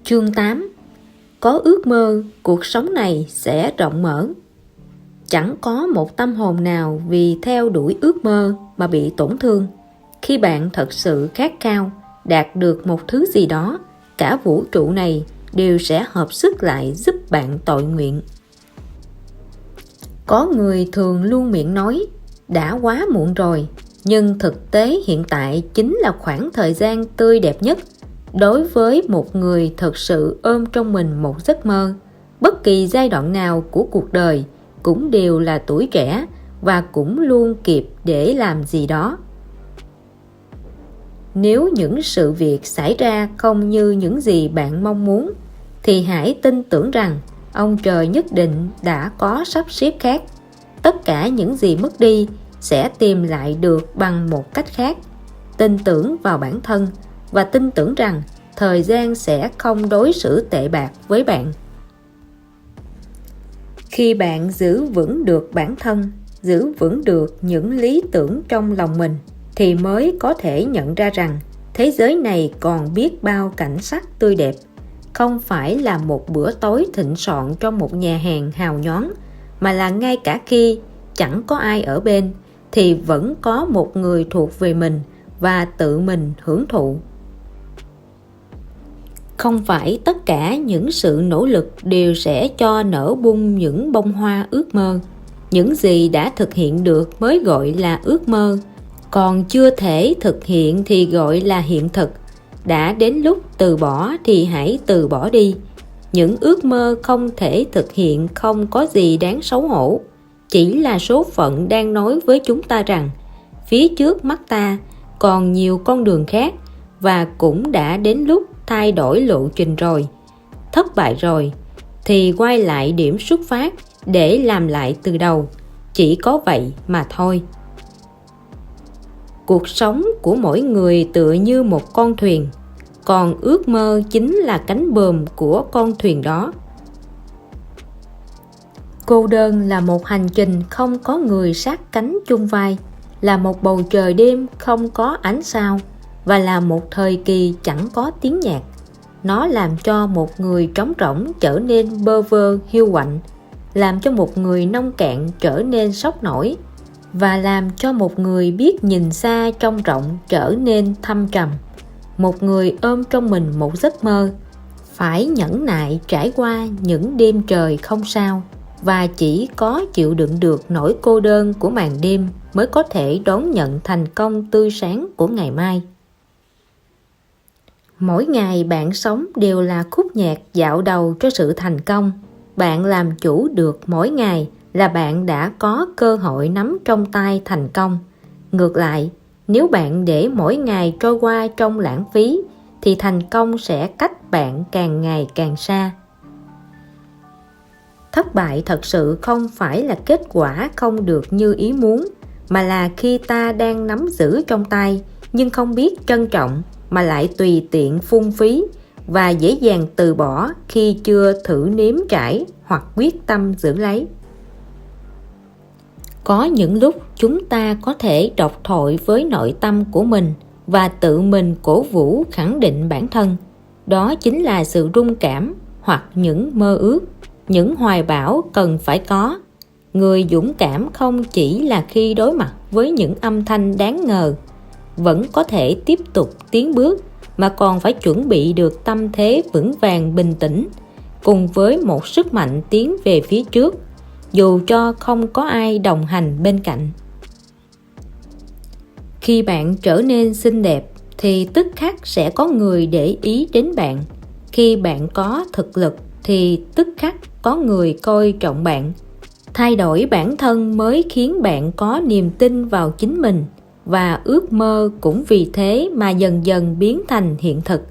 Chương 8. Có ước mơ, cuộc sống này sẽ rộng mở. Chẳng có một tâm hồn nào vì theo đuổi ước mơ mà bị tổn thương. Khi bạn thật sự khát khao đạt được một thứ gì đó, cả vũ trụ này đều sẽ hợp sức lại giúp bạn tội nguyện. Có người thường luôn miệng nói đã quá muộn rồi, nhưng thực tế hiện tại chính là khoảng thời gian tươi đẹp nhất. Đối với một người thật sự ôm trong mình một giấc mơ, bất kỳ giai đoạn nào của cuộc đời cũng đều là tuổi trẻ và cũng luôn kịp để làm gì đó. Nếu những sự việc xảy ra không như những gì bạn mong muốn, thì hãy tin tưởng rằng ông trời nhất định đã có sắp xếp khác. Tất cả những gì mất đi sẽ tìm lại được bằng một cách khác. Tin tưởng vào bản thân và tin tưởng rằng thời gian sẽ không đối xử tệ bạc với bạn. Khi bạn giữ vững được bản thân, giữ vững được những lý tưởng trong lòng mình, thì mới có thể nhận ra rằng thế giới này còn biết bao cảnh sắc tươi đẹp. Không phải là một bữa tối thịnh soạn trong một nhà hàng hào nhoáng, mà là ngay cả khi chẳng có ai ở bên, thì vẫn có một người thuộc về mình và tự mình hưởng thụ. Không phải tất cả những sự nỗ lực đều sẽ cho nở bung những bông hoa ước mơ. Những gì đã thực hiện được mới gọi là ước mơ, còn chưa thể thực hiện thì gọi là hiện thực. Đã đến lúc từ bỏ thì hãy từ bỏ đi. Những ước mơ không thể thực hiện không có gì đáng xấu hổ. Chỉ là số phận đang nói với chúng ta rằng phía trước mắt ta còn nhiều con đường khác, và cũng đã đến lúc thay đổi lộ trình rồi. Thất bại rồi thì quay lại điểm xuất phát để làm lại từ đầu. Chỉ có vậy mà thôi. Cuộc sống của mỗi người tựa như một con thuyền, còn ước mơ chính là cánh buồm của con thuyền đó. Cô đơn là một hành trình không có người sát cánh chung vai, là một bầu trời đêm không có ánh sao, và là một thời kỳ chẳng có tiếng nhạc. Nó làm cho một người trống rỗng trở nên bơ vơ hiu quạnh, làm cho một người nông cạn trở nên sốc nổi, và làm cho một người biết nhìn xa trông rộng trở nên thâm trầm. Một người ôm trong mình một giấc mơ, phải nhẫn nại trải qua những đêm trời không sao, và chỉ có chịu đựng được nỗi cô đơn của màn đêm mới có thể đón nhận thành công tươi sáng của ngày mai. Mỗi ngày bạn sống đều là khúc nhạc dạo đầu cho sự thành công. Bạn làm chủ được mỗi ngày là bạn đã có cơ hội nắm trong tay thành công. Ngược lại, nếu bạn để mỗi ngày trôi qua trong lãng phí, thì thành công sẽ cách bạn càng ngày càng xa. Thất bại thật sự không phải là kết quả không được như ý muốn, mà là khi ta đang nắm giữ trong tay nhưng không biết trân trọng, mà lại tùy tiện phung phí và dễ dàng từ bỏ khi chưa thử nếm trải hoặc quyết tâm giữ lấy. Có những lúc chúng ta có thể độc thoại với nội tâm của mình và tự mình cổ vũ khẳng định bản thân. Đó chính là sự rung cảm hoặc những mơ ước, những hoài bão cần phải có. Người dũng cảm không chỉ là khi đối mặt với những âm thanh đáng ngờ vẫn có thể tiếp tục tiến bước, mà còn phải chuẩn bị được tâm thế vững vàng bình tĩnh, cùng với một sức mạnh tiến về phía trước, dù cho không có ai đồng hành bên cạnh. Khi bạn trở nên xinh đẹp thì tức khắc sẽ có người để ý đến bạn. Khi bạn có thực lực thì tức khắc có người coi trọng bạn. Thay đổi bản thân mới khiến bạn có niềm tin vào chính mình, và ước mơ cũng vì thế mà dần dần biến thành hiện thực.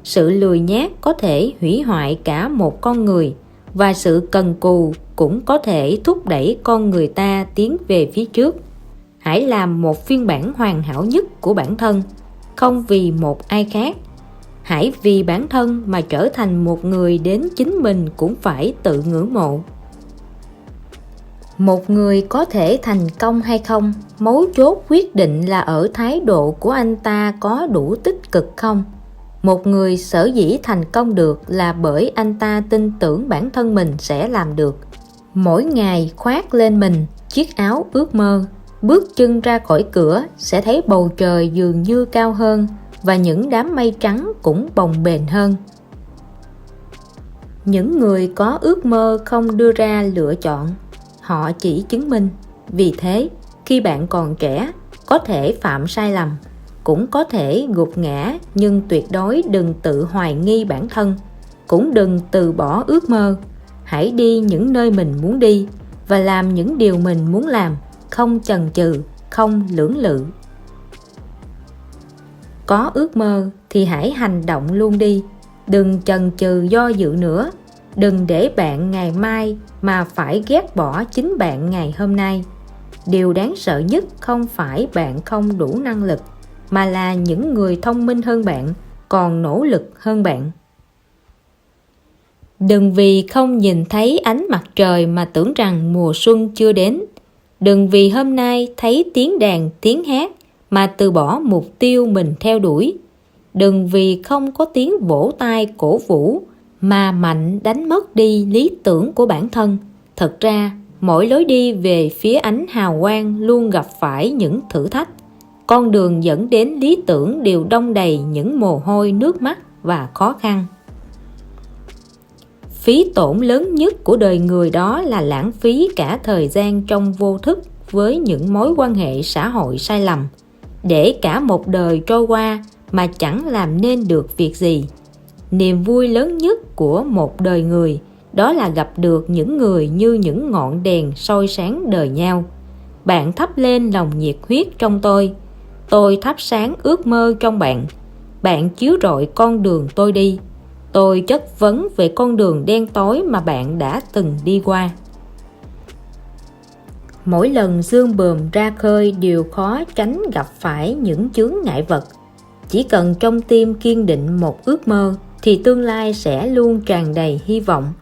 Sự lười nhác có thể hủy hoại cả một con người, và sự cần cù cũng có thể thúc đẩy con người ta tiến về phía trước. Hãy làm một phiên bản hoàn hảo nhất của bản thân, không vì một ai khác. Hãy vì bản thân mà trở thành một người đến chính mình cũng phải tự ngưỡng mộ. Một người có thể thành công hay không, mấu chốt quyết định là ở thái độ của anh ta có đủ tích cực không. Một người sở dĩ thành công được là bởi anh ta tin tưởng bản thân mình sẽ làm được. Mỗi ngày khoác lên mình chiếc áo ước mơ, bước chân ra khỏi cửa sẽ thấy bầu trời dường như cao hơn và những đám mây trắng cũng bồng bềnh hơn. Những người có ước mơ không đưa ra lựa chọn, họ chỉ chứng minh. Vì thế, khi bạn còn trẻ, có thể phạm sai lầm, cũng có thể gục ngã, nhưng tuyệt đối đừng tự hoài nghi bản thân, cũng đừng từ bỏ ước mơ. Hãy đi những nơi mình muốn đi và làm những điều mình muốn làm, không chần chừ, không lưỡng lự. Có ước mơ thì hãy hành động luôn đi, đừng chần chừ do dự nữa. Đừng để bạn ngày mai mà phải ghét bỏ chính bạn ngày hôm nay. Điều đáng sợ nhất không phải bạn không đủ năng lực, mà là những người thông minh hơn bạn còn nỗ lực hơn bạn. Đừng vì không nhìn thấy ánh mặt trời mà tưởng rằng mùa xuân chưa đến. Đừng vì hôm nay thấy tiếng đàn tiếng hát mà từ bỏ mục tiêu mình theo đuổi. Đừng vì không có tiếng vỗ tay cổ vũ mà mạnh đánh mất đi lý tưởng của bản thân. Thật ra, mỗi lối đi về phía ánh hào quang luôn gặp phải những thử thách. Con đường dẫn đến lý tưởng đều đong đầy những mồ hôi, nước mắt và khó khăn. Phí tổn lớn nhất của đời người đó là lãng phí cả thời gian trong vô thức với những mối quan hệ xã hội sai lầm, để cả một đời trôi qua mà chẳng làm nên được việc gì. Niềm vui lớn nhất của một đời người đó là gặp được những người như những ngọn đèn soi sáng đời nhau. Bạn thắp lên lòng nhiệt huyết trong tôi thắp sáng ước mơ trong bạn. Bạn chiếu rọi con đường tôi đi, tôi chất vấn về con đường đen tối mà bạn đã từng đi qua. Mỗi lần dương buồm ra khơi đều khó tránh gặp phải những chướng ngại vật. Chỉ cần trong tim kiên định một ước mơ thì tương lai sẽ luôn tràn đầy hy vọng.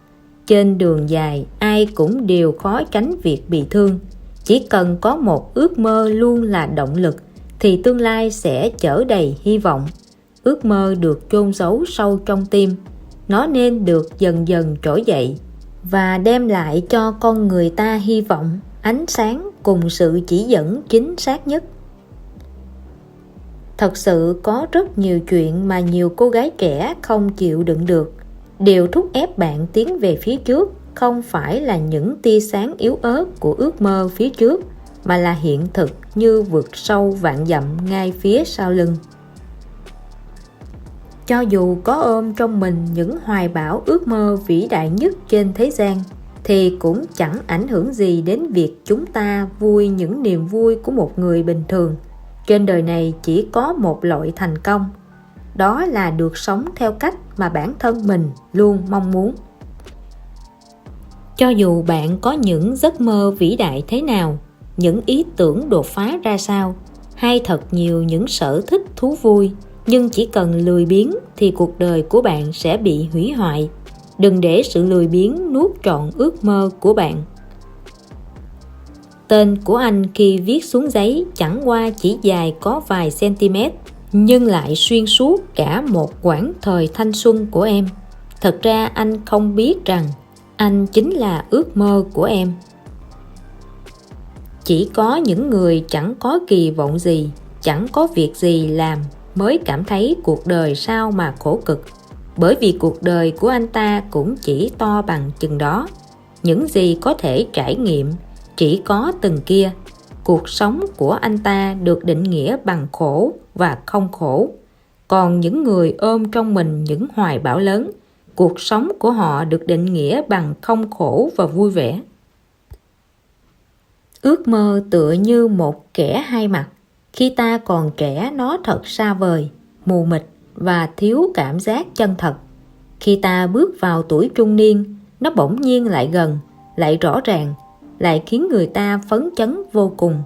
Trên đường dài ai cũng đều khó tránh việc bị thương. Chỉ cần có một ước mơ luôn là động lực thì tương lai sẽ chở đầy hy vọng. Ước mơ được chôn giấu sâu trong tim, nó nên được dần dần trỗi dậy và đem lại cho con người ta hy vọng, ánh sáng cùng sự chỉ dẫn chính xác nhất. Thật sự có rất nhiều chuyện mà nhiều cô gái trẻ không chịu đựng được. Điều thúc ép bạn tiến về phía trước không phải là những tia sáng yếu ớt của ước mơ phía trước, mà là hiện thực như vượt sâu vạn dặm ngay phía sau lưng. Cho dù có ôm trong mình những hoài bão ước mơ vĩ đại nhất trên thế gian, thì cũng chẳng ảnh hưởng gì đến việc chúng ta vui những niềm vui của một người bình thường. Trên đời này chỉ có một loại thành công, đó là được sống theo cách mà bản thân mình luôn mong muốn. Cho dù bạn có những giấc mơ vĩ đại thế nào, những ý tưởng đột phá ra sao, hay thật nhiều những sở thích thú vui, nhưng chỉ cần lười biếng thì cuộc đời của bạn sẽ bị hủy hoại. Đừng để sự lười biếng nuốt trọn ước mơ của bạn. Tên của anh khi viết xuống giấy chẳng qua chỉ dài có vài cm, nhưng lại xuyên suốt cả một quãng thời thanh xuân của em. Thật ra anh không biết rằng anh chính là ước mơ của em. Chỉ có những người chẳng có kỳ vọng gì, chẳng có việc gì làm mới cảm thấy cuộc đời sao mà khổ cực. Bởi vì cuộc đời của anh ta cũng chỉ to bằng chừng đó. Những gì có thể trải nghiệm chỉ có từng kia. Cuộc sống của anh ta được định nghĩa bằng khổ và không khổ. Còn những người ôm trong mình những hoài bão lớn, cuộc sống của họ được định nghĩa bằng không khổ và vui vẻ. Ước mơ tựa như một kẻ hai mặt. Khi ta còn trẻ nó thật xa vời, mù mịt và thiếu cảm giác chân thật. Khi ta bước vào tuổi trung niên, nó bỗng nhiên lại gần, lại rõ ràng, lại khiến người ta phấn chấn vô cùng.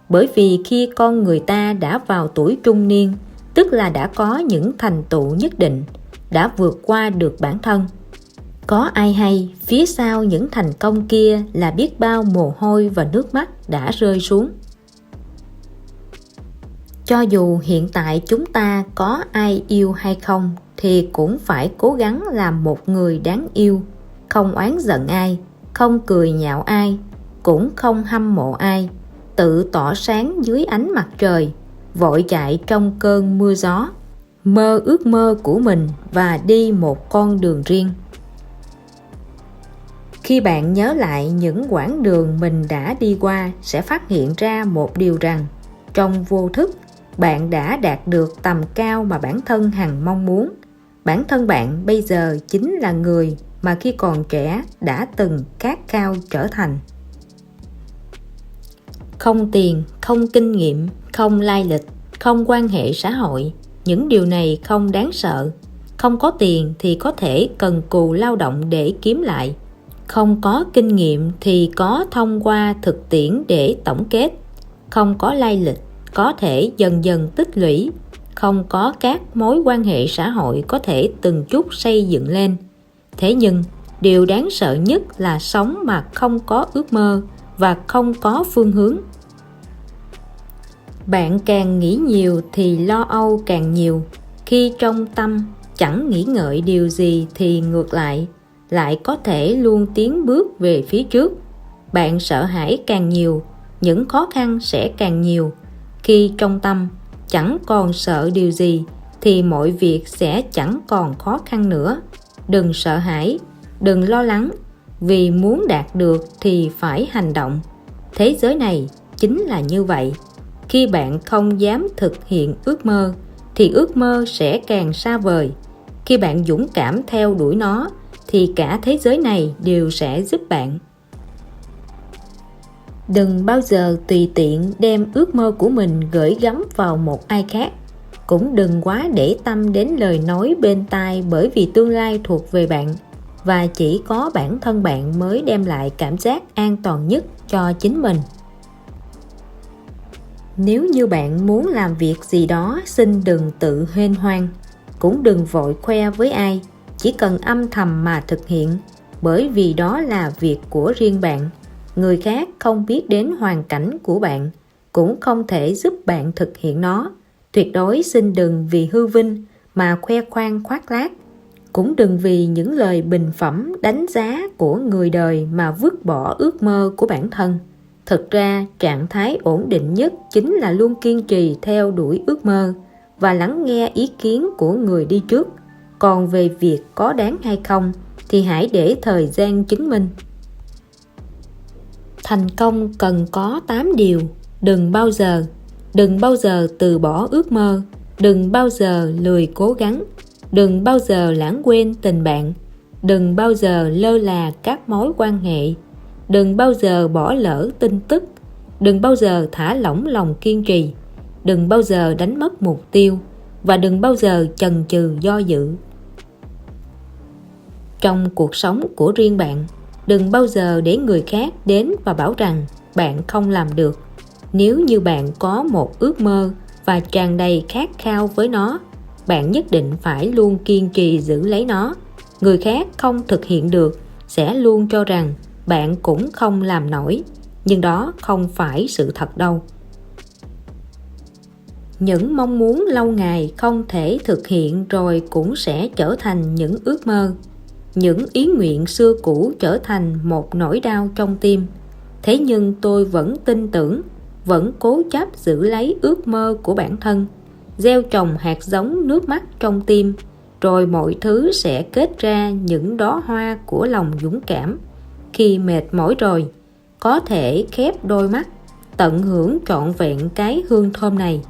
Bởi vì khi con người ta đã vào tuổi trung niên, tức là đã có những thành tựu nhất định, đã vượt qua được bản thân. Có ai hay phía sau những thành công kia là biết bao mồ hôi và nước mắt đã rơi xuống. Cho dù hiện tại chúng ta có ai yêu hay không thì cũng phải cố gắng làm một người đáng yêu, không oán giận ai, không cười nhạo ai, cũng không hâm mộ ai, tự tỏa sáng dưới ánh mặt trời, vội chạy trong cơn mưa gió, mơ ước mơ của mình và đi một con đường riêng. Khi bạn nhớ lại những quãng đường mình đã đi qua, sẽ phát hiện ra một điều rằng trong vô thức bạn đã đạt được tầm cao mà bản thân hằng mong muốn. Bản thân bạn bây giờ chính là người mà khi còn trẻ đã từng khát khao trở thành. Không tiền, không kinh nghiệm, không lai lịch, không quan hệ xã hội, những điều này không đáng sợ. Không có tiền thì có thể cần cù lao động để kiếm lại. Không có kinh nghiệm thì có thông qua thực tiễn để tổng kết. Không có lai lịch, có thể dần dần tích lũy. Không có các mối quan hệ xã hội có thể từng chút xây dựng lên. Thế nhưng, điều đáng sợ nhất là sống mà không có ước mơ và không có phương hướng. Bạn càng nghĩ nhiều thì lo âu càng nhiều. Khi trong tâm chẳng nghĩ ngợi điều gì thì ngược lại có thể luôn tiến bước về phía trước. Bạn sợ hãi càng nhiều, những khó khăn sẽ càng nhiều. Khi trong tâm chẳng còn sợ điều gì thì mọi việc sẽ chẳng còn khó khăn nữa. Đừng sợ hãi, đừng lo lắng, vì muốn đạt được thì phải hành động. Thế giới này chính là như vậy. Khi bạn không dám thực hiện ước mơ thì ước mơ sẽ càng xa vời. Khi bạn dũng cảm theo đuổi nó thì cả thế giới này đều sẽ giúp bạn. Đừng bao giờ tùy tiện đem ước mơ của mình gửi gắm vào một ai khác. Cũng đừng quá để tâm đến lời nói bên tai, bởi vì tương lai thuộc về bạn và chỉ có bản thân bạn mới đem lại cảm giác an toàn nhất cho chính mình. Nếu như bạn muốn làm việc gì đó, xin đừng tự huênh hoang, cũng đừng vội khoe với ai, chỉ cần âm thầm mà thực hiện, bởi vì đó là việc của riêng bạn. Người khác không biết đến hoàn cảnh của bạn, cũng không thể giúp bạn thực hiện nó. Tuyệt đối xin đừng vì hư vinh mà khoe khoang khoác lác, cũng đừng vì những lời bình phẩm đánh giá của người đời mà vứt bỏ ước mơ của bản thân. Thực ra, trạng thái ổn định nhất chính là luôn kiên trì theo đuổi ước mơ và lắng nghe ý kiến của người đi trước. Còn về việc có đáng hay không thì hãy để thời gian chứng minh. Thành công cần có 8 điều. Đừng bao giờ từ bỏ ước mơ, đừng bao giờ lười cố gắng, đừng bao giờ lãng quên tình bạn, đừng bao giờ lơ là các mối quan hệ, đừng bao giờ bỏ lỡ tin tức, đừng bao giờ thả lỏng lòng kiên trì, đừng bao giờ đánh mất mục tiêu và đừng bao giờ chần chừ do dự. Trong cuộc sống của riêng bạn, đừng bao giờ để người khác đến và bảo rằng bạn không làm được. Nếu như bạn có một ước mơ và tràn đầy khát khao với nó, bạn nhất định phải luôn kiên trì giữ lấy nó. Người khác không thực hiện được sẽ luôn cho rằng bạn cũng không làm nổi, nhưng đó không phải sự thật đâu. Những mong muốn lâu ngày không thể thực hiện rồi cũng sẽ trở thành những ước mơ. Những ý nguyện xưa cũ trở thành một nỗi đau trong tim. Thế nhưng tôi vẫn tin tưởng, vẫn cố chấp giữ lấy ước mơ của bản thân, gieo trồng hạt giống nước mắt trong tim, rồi mọi thứ sẽ kết ra những đóa hoa của lòng dũng cảm. Khi mệt mỏi rồi, có thể khép đôi mắt, tận hưởng trọn vẹn cái hương thơm này.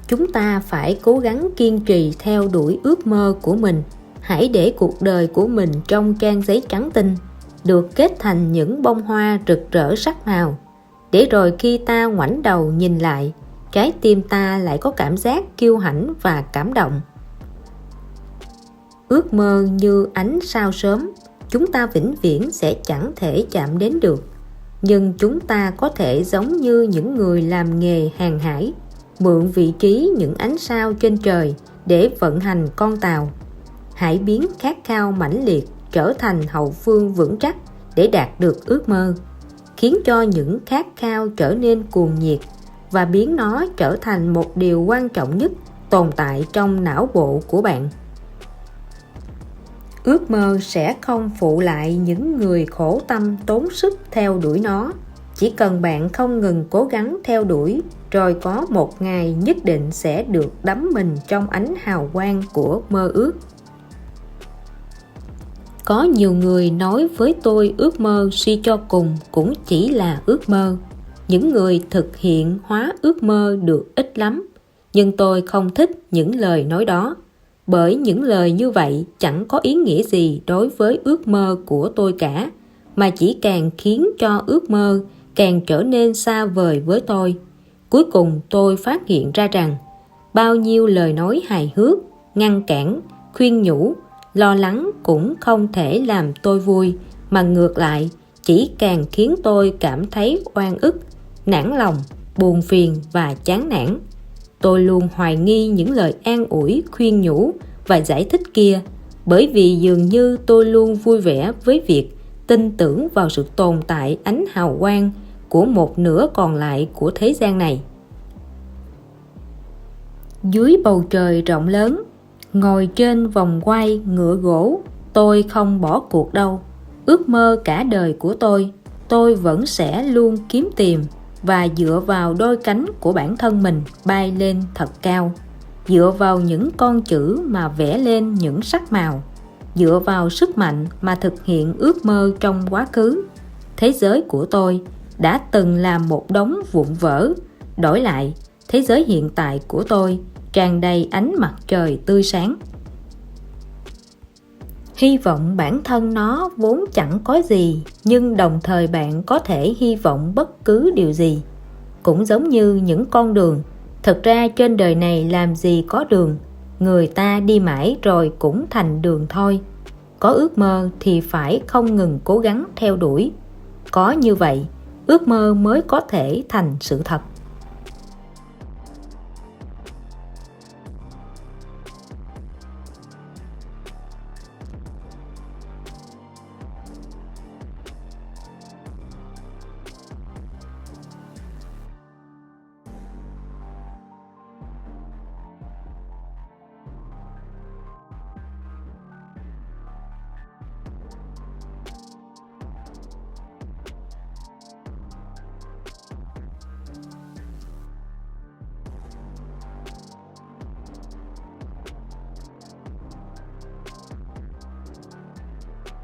Chúng ta phải cố gắng kiên trì theo đuổi ước mơ của mình. Hãy để cuộc đời của mình trong trang giấy trắng tinh, được kết thành những bông hoa rực rỡ sắc màu, để rồi khi ta ngoảnh đầu nhìn lại, trái tim ta lại có cảm giác kiêu hãnh và cảm động. Ước mơ như ánh sao sớm, chúng ta vĩnh viễn sẽ chẳng thể chạm đến được, nhưng chúng ta có thể giống như những người làm nghề hàng hải, mượn vị trí những ánh sao trên trời để vận hành con tàu. Hãy biến khát khao mãnh liệt trở thành hậu phương vững chắc để đạt được ước mơ, khiến cho những khát khao trở nên cuồng nhiệt và biến nó trở thành một điều quan trọng nhất tồn tại trong não bộ của bạn. Ước mơ sẽ không phụ lại những người khổ tâm tốn sức theo đuổi nó. Chỉ cần bạn không ngừng cố gắng theo đuổi, rồi có một ngày nhất định sẽ được đắm mình trong ánh hào quang của mơ ước. Có nhiều người nói với tôi ước mơ suy cho cùng cũng chỉ là ước mơ. Những người thực hiện hóa ước mơ được ít lắm, nhưng tôi không thích những lời nói đó. Bởi những lời như vậy chẳng có ý nghĩa gì đối với ước mơ của tôi cả, mà chỉ càng khiến cho ước mơ càng trở nên xa vời với tôi. Cuối cùng tôi phát hiện ra rằng bao nhiêu lời nói hài hước, ngăn cản, khuyên nhủ, lo lắng cũng không thể làm tôi vui, mà ngược lại chỉ càng khiến tôi cảm thấy oan ức, nản lòng, buồn phiền và chán nản. Tôi luôn hoài nghi những lời an ủi, khuyên nhủ và giải thích kia, bởi vì dường như tôi luôn vui vẻ với việc tin tưởng vào sự tồn tại ánh hào quang của một nửa còn lại của thế gian này. Dưới bầu trời rộng lớn, ngồi trên vòng quay ngựa gỗ, tôi không bỏ cuộc đâu. Ước mơ cả đời của tôi vẫn sẽ luôn kiếm tìm và dựa vào đôi cánh của bản thân mình bay lên thật cao, dựa vào những con chữ mà vẽ lên những sắc màu, dựa vào sức mạnh mà thực hiện ước mơ trong quá khứ. Thế giới của tôi đã từng là một đống vụn vỡ, đổi lại thế giới hiện tại của tôi tràn đầy ánh mặt trời tươi sáng. Hy vọng bản thân nó vốn chẳng có gì, nhưng đồng thời bạn có thể hy vọng bất cứ điều gì. Cũng giống như những con đường, thực ra trên đời này làm gì có đường, người ta đi mãi rồi cũng thành đường thôi. Có ước mơ thì phải không ngừng cố gắng theo đuổi. Có như vậy, ước mơ mới có thể thành sự thật.